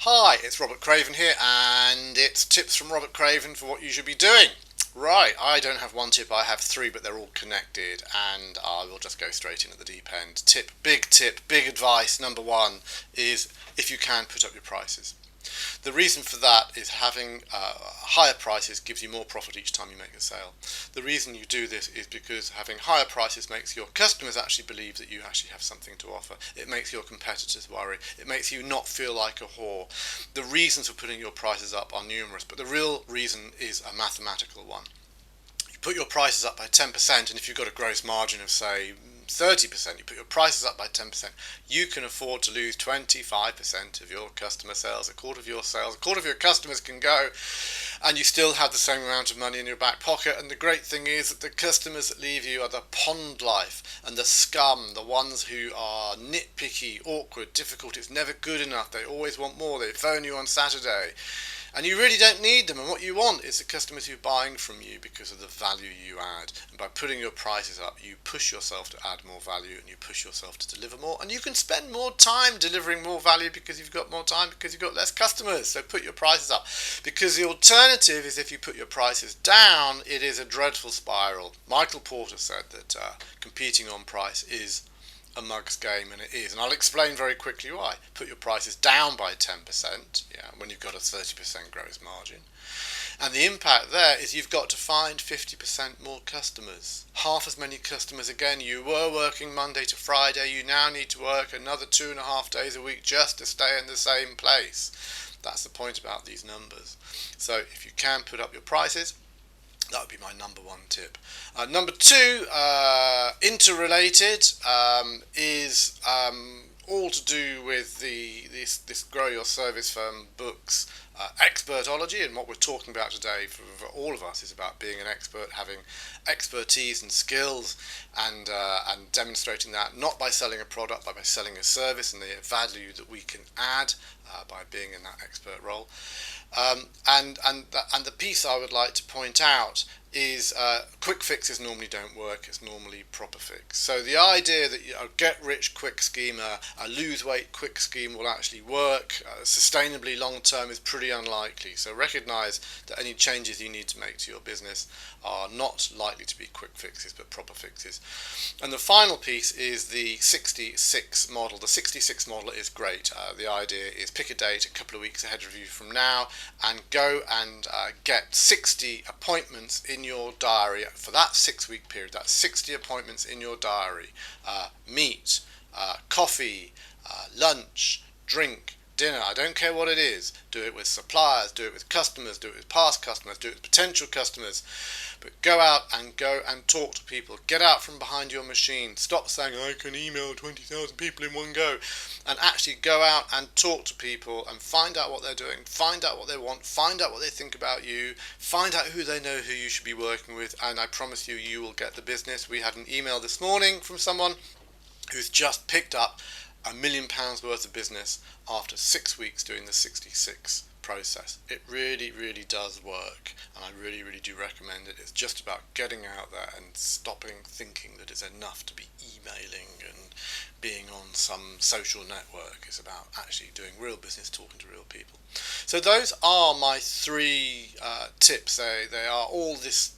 Hi, it's Robert Craven here, and it's tips from Robert Craven for what you should be doing. Right, I don't have one tip, I have three, but they're all connected, and I will just go straight in at the deep end. Tip, big advice. Number one is if you can, put up your prices. The reason for that is having higher prices gives you more profit each time you make a sale. The reason you do this is because having higher prices makes your customers actually believe that you actually have something to offer. It makes your competitors worry. It makes you not feel like a whore. The reasons for putting your prices up are numerous, but the real reason is a mathematical one. You put your prices up by 10%, and if you've got a gross margin of, say, 30%, you put your prices up by 10%, you can afford to lose 25% of your customer sales, a quarter of your sales, a quarter of your customers can go, and you still have the same amount of money in your back pocket. And the great thing is that the customers that leave you are the pond life and the scum, the ones who are nitpicky, awkward, difficult, it's never good enough, they always want more, they phone you on Saturday. And you really don't need them, and what you want is the customers who are buying from you because of the value you add. And by putting your prices up, you push yourself to add more value, and you push yourself to deliver more, and you can spend more time delivering more value because you've got more time, because you've got less customers. So put your prices up, because the alternative is if you put your prices down, it is a dreadful spiral. Michael Porter said that competing on price is a mug's game, and it is, and I'll explain very quickly why. Put your prices down by 10%, when you've got a 30% gross margin, and the impact there is you've got to find 50% more customers, half as many customers again. You were working Monday to Friday, you now need to work another 2.5 days a week just to stay in the same place. That's the point about these numbers. So if you can put up your prices, that would be my number one tip. Number two, interrelated, is all to do with this Grow Your Service Firm book's expertology. And what we're talking about today for all of us is about being an expert, having expertise and skills, and demonstrating that not by selling a product, but by selling a service and the value that we can add by being in that expert role. And the piece I would like to point out is quick fixes normally don't work. It's normally proper fix. So the idea that a get rich quick scheme, a lose weight quick scheme will actually work sustainably long term is pretty unlikely. So recognize that any changes you need to make to your business are not likely to be quick fixes but proper fixes. And the final piece is the 66 model. The 66 model is great. The idea is pick a date a couple of weeks ahead of you from now and go and get 60 appointments in your diary for that 6-week period. That's 60 appointments in your diary. Meet, coffee, lunch, drink, dinner, I don't care what it is. Do it with suppliers, do it with customers, do it with past customers, do it with potential customers. But go out and talk to people. Get out from behind your machine. Stop saying, I can email 20,000 people in one go. And actually go out and talk to people and find out what they're doing. Find out what they want. Find out what they think about you. Find out who they know who you should be working with. And I promise you, you will get the business. We had an email this morning from someone who's just picked up £1 million worth of business after 6 weeks doing the 66 process. It really, really does work, and I really, really do recommend it. It's just about getting out there and stopping thinking that it's enough to be emailing and being on some social network. It's about actually doing real business, talking to real people. So those are my three tips. They are all this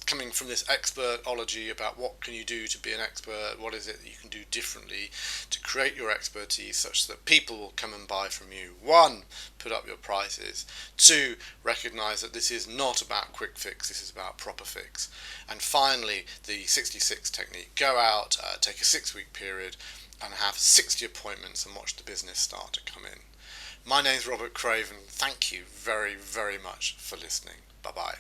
coming from this expertology about what can you do to be an expert, what is it that you can do differently to create your expertise such that people will come and buy from you. 1, put up your prices. 2, recognize that this is not about quick fix, this is about proper fix. And finally, the 66 technique. Go out, take a 6-week period and have 60 appointments and watch the business start to come in. My name's Robert Craven. Thank you very, very much for listening. Bye-bye.